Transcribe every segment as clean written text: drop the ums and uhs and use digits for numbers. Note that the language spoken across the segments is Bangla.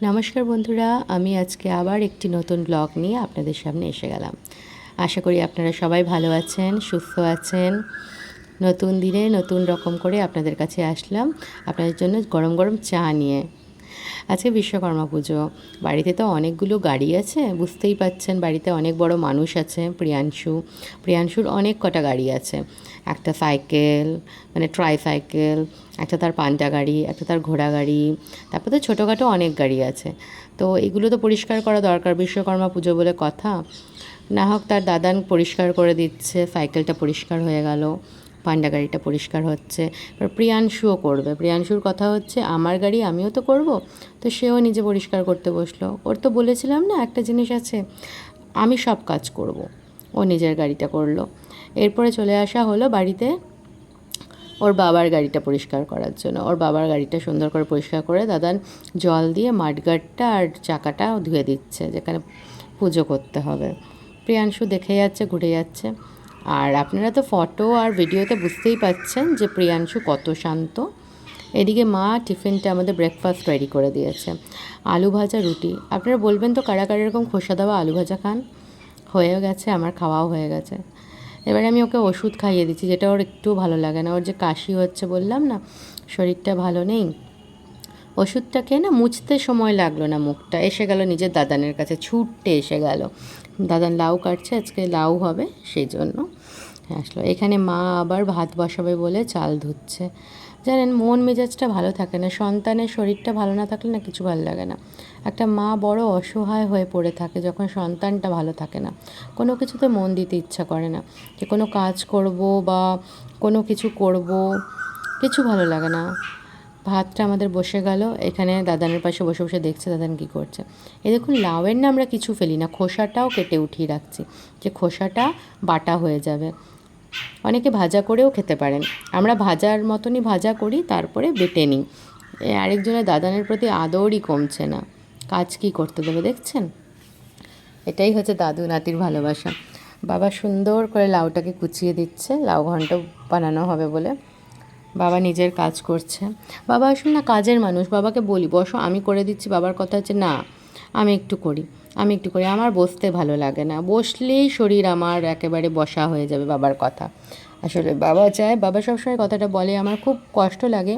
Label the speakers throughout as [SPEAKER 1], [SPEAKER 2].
[SPEAKER 1] নমস্কার বন্ধুরা, আমি আজকে আবার একটি নতুন ব্লগ নিয়ে আপনাদের সামনে এসে গেলাম। আশা করি আপনারা সবাই ভালো আছেন, সুস্থ আছেন। নতুন দিনে নতুন রকম করে আপনাদের কাছে আসলাম আপনাদের জন্য গরম গরম চা নিয়ে। আজকে বিশ্বকর্মা পুজো। বাড়িতে তো অনেকগুলো গাড়ি আছে, বুঝতেই পাচ্ছেন বাড়িতে অনেক বড় মানুষ আছে। প্রিয়াংশুর অনেক কটা গাড়ি আছে। একটা সাইকেল মানে ট্রাইসাইকেল, একটা তার পান্ডা গাড়ি, একটা তার ঘোড়া গাড়ি, তারপর তো ছোটোখাটো অনেক গাড়ি আছে। তো এগুলো তো পরিষ্কার করা দরকার, বিশ্বকর্মা পুজো বলে কথা। না হোক তার দাদান পরিষ্কার করে দিচ্ছে, সাইকেলটা পরিষ্কার হয়ে গেল, পান্ডা গাড়িটা পরিষ্কার হচ্ছে। এবার প্রিয়াংশুও করবে। প্রিয়াংশুর কথা হচ্ছে আমার গাড়ি আমিও তো করব, তো সেও নিজে পরিষ্কার করতে বসলো। ওর তো বলেছিলাম না একটা জিনিস আছে, আমি সব কাজ করব। ও নিজের গাড়িটা করলো। এরপরে চলে আসা হলো বাড়িতে ওর বাবার গাড়িটা পরিষ্কার করার জন্য। ওর বাবার গাড়িটা সুন্দর করে পরিষ্কার করে দাদান জল দিয়ে মাঠগাটটা আর চাকাটা ধুয়ে দিচ্ছে, যেখানে পুজো করতে হবে। প্রিয়াংশু দেখে যাচ্ছে, ঘুরে যাচ্ছে। আর আপনারা তো ফটো আর ভিডিওতে বুঝতেই পাচ্ছেন যে প্রিয়াংশু কত শান্ত। এদিকে মা টিফিনটা আমাদের ব্রেকফাস্ট রেডি করে দিয়েছে, আলু ভাজা, রুটি। আপনারা বলবেন তো কারা কারা এরকম খোসা দেওয়া আলু ভাজা খান। হয়ে গেছে, আমার খাওয়াও হয়ে গেছে। এবারে আমি ওকে ওষুধ খাইয়ে দিচ্ছি, যেটা ওর একটু ভালো লাগে না। ওর যে কাশি হচ্ছে বললাম না, শরীরটা ভালো নেই। ওষুধটা খেয়ে না মুছতে সময় লাগলো না, মুখটা এসে গেল নিজের দাদানের কাছে, ছুটতে এসে গেল। দাদান লাউ কাটছে, আজকে লাউ হবে সেই জন্য আসলো। এখানে মা আবার ভাত বসাবে বলে চাল ধুচ্ছে। জানেন, মন মেজাজটা ভালো থাকে না, সন্তানের শরীরটা ভালো না থাকলে না কিছু ভালো লাগে না। একটা মা বড় অসহায় হয়ে পড়ে থাকে যখন সন্তানটা ভালো থাকে না। কোনো কিছুতে মন দিতে ইচ্ছা করে না, যে কোনো কাজ করব বা কোনো কিছু করব, কিছু ভালো লাগে না। ভাতটা আমাদের বসে গেল। এখানে দাদানের পাশে বসে বসে দেখছে দাদান কী করছে। এই দেখুন, লাউয়ের না আমরা কিছু ফেলি না, খোসাটাও কেটে উঠিয়ে রাখছি, যে খোসাটা বাটা হয়ে যাবে। অনেকে ভাজা করেও খেতে পারেন, আমরা ভাজার মতনই ভাজা করি, তারপরে বেটে নিই। আরেকজনের দাদানের প্রতি আদরই কমছে না, কাজ কী করতে দেবে দেখছেন। এটাই হচ্ছে দাদু নাতির ভালোবাসা। বাবা সুন্দর করে লাউটাকে কুচিয়ে দিচ্ছে, লাউ ঘন্ট বানানো হবে বলে। বাবা নিজের কাজ করছে। বাবা আসুন না কাজের মানুষ, বাবাকে বলি বসো আমি করে দিচ্ছি, বাবার কথা হচ্ছে না আমি একটু করি। আমার বসতে ভালো লাগে না, বসলেই শরীর আমার একেবারে বসা হয়ে যাবে বাবার কথা। আসলে বাবা চায়, বাবা সবসময় কথাটা বলে, আমার খুব কষ্ট লাগে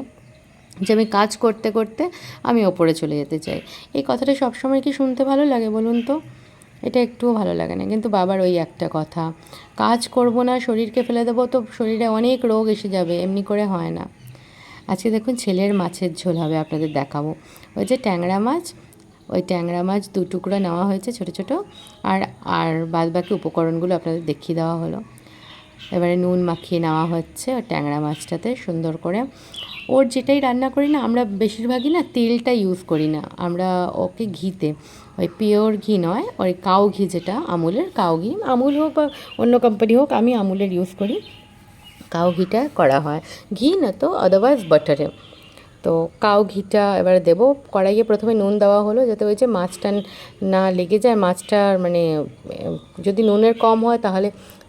[SPEAKER 1] যে আমি কাজ করতে করতে আমি ওপরে চলে যেতে চাই। এই কথাটা সবসময় কি শুনতে ভালো লাগে বলুন তো? এটা একটুও ভালো লাগে না। কিন্তু বাবার ওই একটা কথা, কাজ করব না, শরীরকে ফেলে দেবো তো শরীরে অনেক রোগ এসে যাবে, এমনি করে হয় না। আজকে দেখুন ছেলের মাছের ঝোল হবে, আপনাদের দেখাবো। ওই যে ট্যাংরা মাছ, ওই ট্যাংরা মাছ 2 টুকরো নেওয়া হয়েছে ছোটো ছোটো, আর আর বাদবাকি উপকরণগুলো আপনাদের দেখিয়ে দেওয়া হলো। এবারে নুন মাখিয়ে নেওয়া হচ্ছে ওই ট্যাংরা মাছটাতে সুন্দর করে। ওর যেটাই রান্না করি না, আমরা বেশিরভাগই না তেলটা ইউজ করি না, আমরা ওকে ঘিতে, ওই পিওর ঘি নয়, ওই কাউ ঘি, যেটা আমুলের কাউ ঘি, আমুল হোক বা অন্য কোম্পানি হোক, আমি আমুলের ইউজ করি। কাউ ঘিটা করা হয়, ঘি না তো আদারওয়াইজ বাটারে। তো কাউ ঘিটা এবারে দেবো কড়াইয়ে। প্রথমে নুন দেওয়া হলো যাতে ওই যে মাছটা না লেগে যায়, মাছটার মানে যদি নুনের কম হয় তাহলে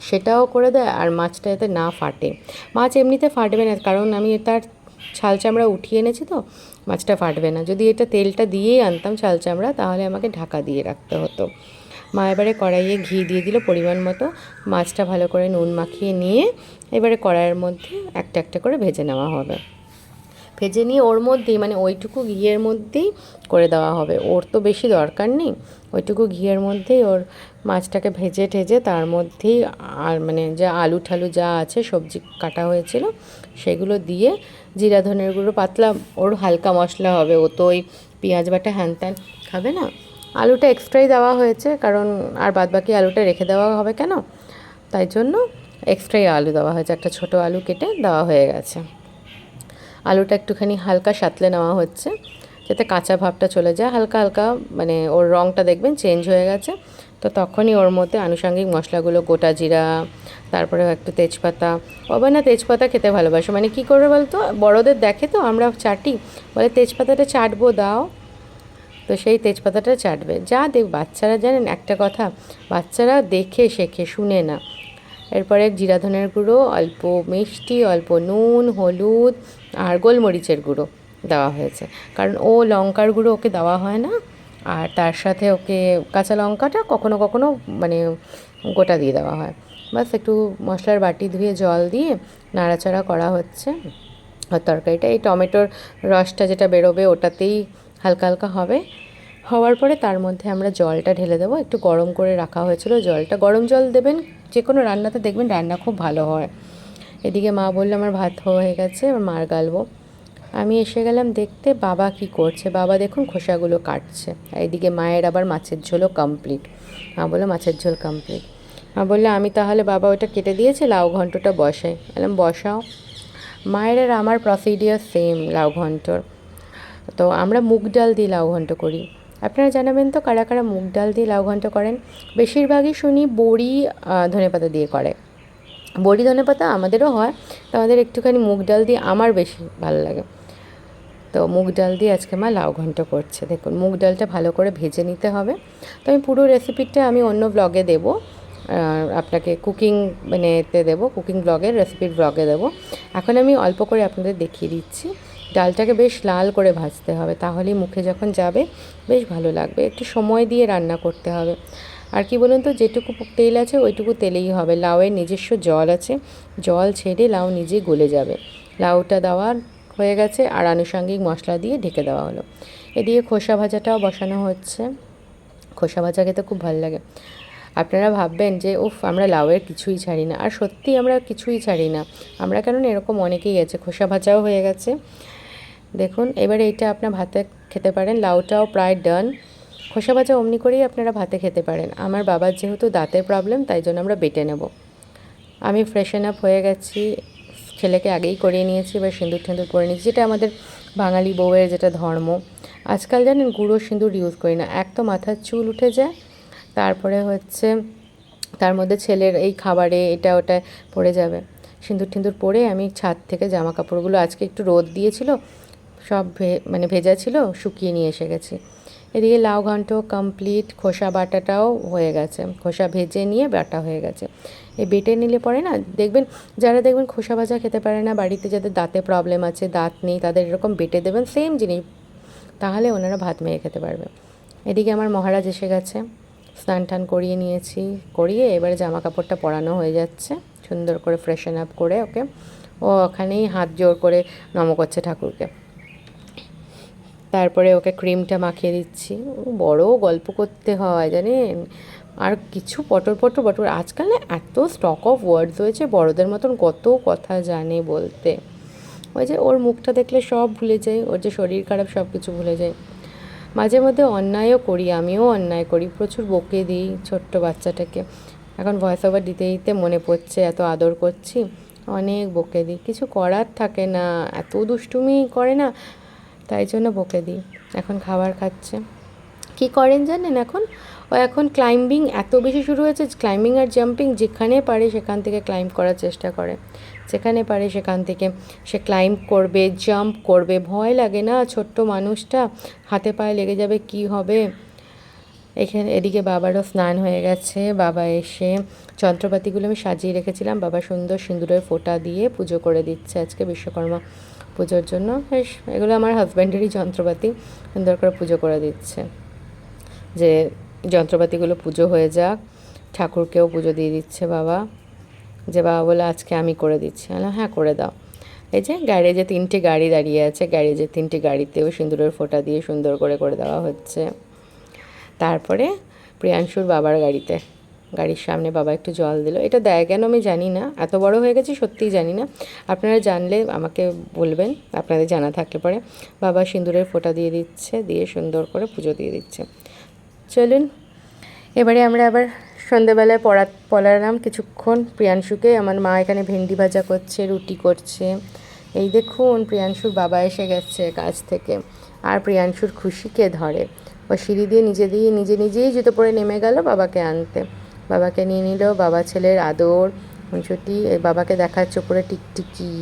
[SPEAKER 1] সেটাও করে দেয়, আর মাছটা যাতে না ফাটে। মাছ এমনিতে ফাটবে না, কারণ আমি তার ছাল চামড়া উঠিয়ে এনেছি, তো মাছটা ফাটবে না। যদি এটা তেলটা দিয়েই আনতাম ছাল চামড়া, তাহলে আমাকে ঢাকা দিয়ে রাখতে হতো। মা এবারে কড়াইয়ে ঘি দিয়ে দিল পরিমাণ মতো, মাছটা ভালো করে নুন মাখিয়ে নিয়ে এবারে কড়াইয়ের মধ্যে একটা একটা করে ভেজে নেওয়া হবে। ভেজে নিয়ে ওর মধ্যেই মানে ওইটুকু ঘিয়ের মধ্যেই করে দেওয়া হবে, ওর তো বেশি দরকার নেই। ওইটুকু ঘিয়ের মধ্যেই ওর মাছটাকে ভেজে ঠেজে তার মধ্যেই আর মানে যা আলু ঠালু যা আছে সবজি কাটা হয়েছিল সেগুলো দিয়ে, জিরা ধনের গুঁড়ো, পাতলা ওর হালকা মশলা হবে, ও তো ওই পেঁয়াজ বাটা হ্যান ত্যান খাবে না। আলুটা এক্সট্রাই দেওয়া হয়েছে, কারণ আর বাদবাকি আলুটা রেখে দেওয়া হবে কেন, তাই জন্য এক্সট্রাই আলু দেওয়া হয়েছে, একটা ছোটো আলু কেটে দেওয়া হয়ে গেছে। আলুটা একটুখানি হালকা সাঁতলে নেওয়া হচ্ছে যাতে কাঁচা ভাবটা চলে যায়, হালকা হালকা মানে ওর রঙটা দেখবেন চেঞ্জ হয়ে গেছে। তো তখনই ওর মধ্যে আনুষঙ্গিক মশলাগুলো, গোটা জিরা, তারপরে একটু তেজপাতা। আবার না তেজপাতা খেতে ভালোবাসে, মানে কী করবে বলতো, বড়োদের দেখে তো আমরা চাটি, বলে তেজপাতাটা চাটবো দাও, তো সেই তেজপাতাটা চাটবে। যা দেখ বাচ্চারা, জানেন একটা কথা, বাচ্চারা দেখে শেখে, শুনে না। এরপরে জিরা ধনের গুঁড়ো, অল্প মিষ্টি, অল্প নুন, হলুদ আর গোলমরিচের গুঁড়ো দেওয়া হয়েছে, কারণ ও লঙ্কার গুঁড়ো ওকে দেওয়া হয় না, আর তার সাথে ওকে কাঁচা লঙ্কাটা কখনো কখনো মানে গোটা দিয়ে দেওয়া হয়। বাস একটু মশলার বাটি ধুয়ে জল দিয়ে নাড়াচাড়া করা হচ্ছে। আর তরকারিটা এই টমেটোর রসটা যেটা বেরোবে ওটাতেই হালকা হালকা হবে। হওয়ার পরে তার মধ্যে আমরা জলটা ঢেলে দেবো। একটু গরম করে রাখা হয়েছিল জলটা। গরম জল দেবেন যে কোনো রান্নাতে, দেখবেন রান্না খুব ভালো হয়। এদিকে মা বললো আমার ভাত হয়ে গেছে, এবার মার গালবো। আমি এসে গেলাম দেখতে বাবা কি করছে। বাবা দেখুন খোসাগুলো কাটছে। আর এদিকে মায়ের আবার মাছের ঝোলও কমপ্লিট। মা বললো মাছের ঝোল কমপ্লিট। মা বললো আমি তাহলে বাবা ওটা কেটে দিয়েছে, লাউ ঘন্টটা বসাই। বললাম বসাও। মায়ের আর আমার প্রসিডিওর সেম লাউ ঘন্টর। তো আমরা মুগ ডাল দিয়ে লাউ ঘন্ট করি। আপনারা জানাবেন তো কারা কারা মুগ ডাল দিয়ে লাউ ঘন্ট করেন। বেশিরভাগই শুনি বড়ি ধনেপাতা দিয়ে করে। বড়ি ধনেপাতা আমাদেরও হয়, তো আমাদের একটুখানি মুগ ডাল দিয়ে আমার বেশি ভালো লাগে। তো মুগ ডাল দিয়ে আজকে মা লাউ ঘন্ট করছে। দেখুন মুগ ডালটা ভালো করে ভেজে নিতে হবে। তো আমি পুরো রেসিপিটা আমি অন্য ব্লগে দেবো, আপনাকে কুকিং মানে এতে দেবো, কুকিং ব্লগের রেসিপির ব্লগে দেবো। এখন আমি অল্প করে আপনাদের দেখিয়ে দিচ্ছি। ডালটাকে বেশ লাল করে ভাজতে হবে, তাহলেই মুখে যখন যাবে বেশ ভালো লাগবে। একটু সময় দিয়ে রান্না করতে হবে। আর কি বলুন তো, যেটুকু তেল আছে ওইটুকু তেলেই হবে। লাউয়ের নিজস্ব জল আছে, জল ছেড়ে লাউ নিজে গলে যাবে। লাউটা দেওয়া হয়ে গেছে আর আনুষঙ্গিক মশলা দিয়ে ঢেকে দেওয়া হলো। এদিকে খোসা ভাজাটাও বসানো হচ্ছে। খোসা ভাজা খেতে খুব ভালো লাগে। আপনারা ভাববেন যে উফ আমরা লাউয়ের কিছুই ছাড়ি না, আর সত্যি আমরা কিছুই ছাড়ি না। আমরা কারণ এরকম অনেকেই আছে। খোসা ভাজাও হয়ে গেছে দেখুন। এবারে এইটা আপনার ভাতে খেতে পারেন। লাউটাও প্রায় ডান। খোসা ভাজা অমনি করেই আপনারা ভাতে খেতে পারেন। আমার বাবার যেহেতু দাঁতের প্রবলেম, তাই জন্য আমরা বেটে নেব। আমি ফ্রেশন আপ হয়ে গেছি, ছেলেকে আগেই করিয়ে নিয়েছি, এবার সিঁদুর টিঁদুর করে নিয়েছি, যেটা আমাদের বাঙালি বউয়ের যেটা ধর্ম। আজকাল জানেন গুঁড়ো সিঁদুর ইউজ করি না। এক তো মাথার চুল উঠে যায়, তারপরে হচ্ছে তার মধ্যে ছেলের এই খাবারে এটা ওটা পড়ে যাবে। সিঁদুর টিঁদুর পরে আমি ছাদ থেকে জামা কাপড়গুলো আজকে একটু রোদ দিয়েছিল, সব মানে ভেজা ছিল, শুকিয়ে নিয়ে এসে গেছি। এদিকে লাউ ঘন্ট কমপ্লিট। খোসা বাটাটাও হয়ে গেছে, খোসা ভেজে নিয়ে বাটা হয়ে গেছে। এই বেটে নিলে পরে না দেখবেন, যারা দেখবেন খোসা ভাজা খেতে পারে না, বাড়িতে যাদের দাঁতে প্রবলেম আছে, দাঁত নেই, তাদের এরকম বেটে দেবেন সেম জিনিস, তাহলে ওনারা ভাত মেখে খেতে পারবে। এদিকে আমার মহারাজ এসে গেছে, স্নান টান করিয়ে নিয়েছি, করিয়ে এবারে জামা কাপড়টা পরানো হয়ে যাচ্ছে সুন্দর করে ফ্রেশন আপ করে ওকে। ও ওখানেই হাত জোর করে নম করছে ঠাকুরকে। তারপরে ওকে ক্রিমটা মাখিয়ে দিচ্ছি। বড় গল্প করতে হয় জানেন, আর কিছু পটর পটর পটর। আজকাল না এত স্টক অফ ওয়ার্ডস হয়েছে, বড়দের মতন কত কথা জানে বলতে। ওই যে ওর মুখটা দেখলে সব ভুলে যাই, ওর যে শরীর খারাপ সব কিছু ভুলে যাই। মাঝে মধ্যে অন্যায়ও করি, আমিও অন্যায় করি, প্রচুর বকে দিই ছোট্ট বাচ্চাটাকে। এখন ভয়েস ওভার দিতে দিতে মনে পড়ছে, এত আদর করছি, অনেক বকে দিই। কিছু করার থাকে না, এত দুষ্টুমি করে না, তাই জন্য বকে দিই। এখন খাবার খাচ্ছে। কী করেন জানেন এখন, ও এখন ক্লাইম্বিং এত বেশি শুরু হয়েছে, ক্লাইম্বিং আর জাম্পিং, যেখানে পারে সেখান থেকে ক্লাইম্ব করার চেষ্টা করে। যেখানে পারে সেখান থেকে সে ক্লাইম্ব করবে, জাম্প করবে। ভয় লাগে না, ছোট্ট মানুষটা, হাতে পায়ে লেগে যাবে, কি হবে। এদিকে বাবারও স্নান হয়ে গেছে। বাবা এসে যন্ত্রপাতিগুলো আমি সাজিয়ে রেখেছিলাম, বাবা সুন্দর সিঁদুরের ফোঁটা দিয়ে পুজো করে দিচ্ছে আজকে বিশ্বকর্মা পুজোর জন্য। বেশ, এগুলো আমার হাজব্যান্ডেরই যন্ত্রপাতি, সুন্দর করে পুজো করে দিচ্ছে, যে যন্ত্রপাতিগুলো পুজো হয়ে যাক। ঠাকুরকেও পুজো দিয়ে দিচ্ছে বাবা, যে বাবা বলে আজকে আমি করে দিচ্ছি। হ্যাঁ করে দাও। এই যে গ্যারেজে 3টে গাড়ি দাঁড়িয়ে আছে, গ্যারেজের 3টে গাড়িতেও সিঁদুরের ফোঁটা দিয়ে সুন্দর করে করে দেওয়া হচ্ছে। তারপরে প্রিয়াংশুর বাবার গাড়িতে, গাড়ির সামনে বাবা একটু জল দিল। এটা দেয় কেন আমি জানি না, এত বড় হয়ে গেছি সত্যিই জানি না। আপনারা জানলে আমাকে বলবেন, আপনাদের জানা থাকলে পরে। বাবা সিঁদুরের ফোঁটা দিয়ে দিচ্ছে, দিয়ে সুন্দর করে পুজো দিয়ে দিচ্ছে। চলুন এবারে আমরা আবার সন্ধেবেলায় পড়ালাম কিছুক্ষণ প্রিয়াংশুকে। আমার মা এখানে ভেন্ডি ভাজা করছে, রুটি করছে। এই দেখুন প্রিয়াংশুর বাবা এসে গেছে কাজ থেকে, আর প্রিয়াংশুর খুশিকে ধরে। ও সিঁড়ি দিয়ে নিজেই জুতো পরে নেমে গেল বাবাকে আনতে। বাবাকে নিয়ে নিল, বাবা ছেলের আদর ছুটি। বাবাকে দেখাচ্ছে উপরে টিকটিকি।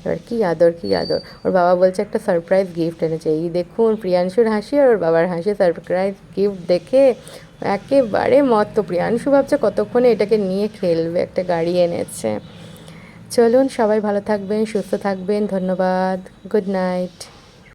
[SPEAKER 1] এবার কী আদর, কী আদর। ওর বাবা বলছে একটা সারপ্রাইজ গিফট এনেছে। এই দেখুন প্রিয়াংশুর হাসি আর ওর বাবার হাসি, সারপ্রাইজ গিফট দেখে একেবারে মত্ত। প্রিয়াংশু ভাবছে কতক্ষণে এটাকে নিয়ে খেলবে, একটা গাড়ি এনেছে। চলুন সবাই ভালো থাকবেন, সুস্থ থাকবেন, ধন্যবাদ, গুড নাইট।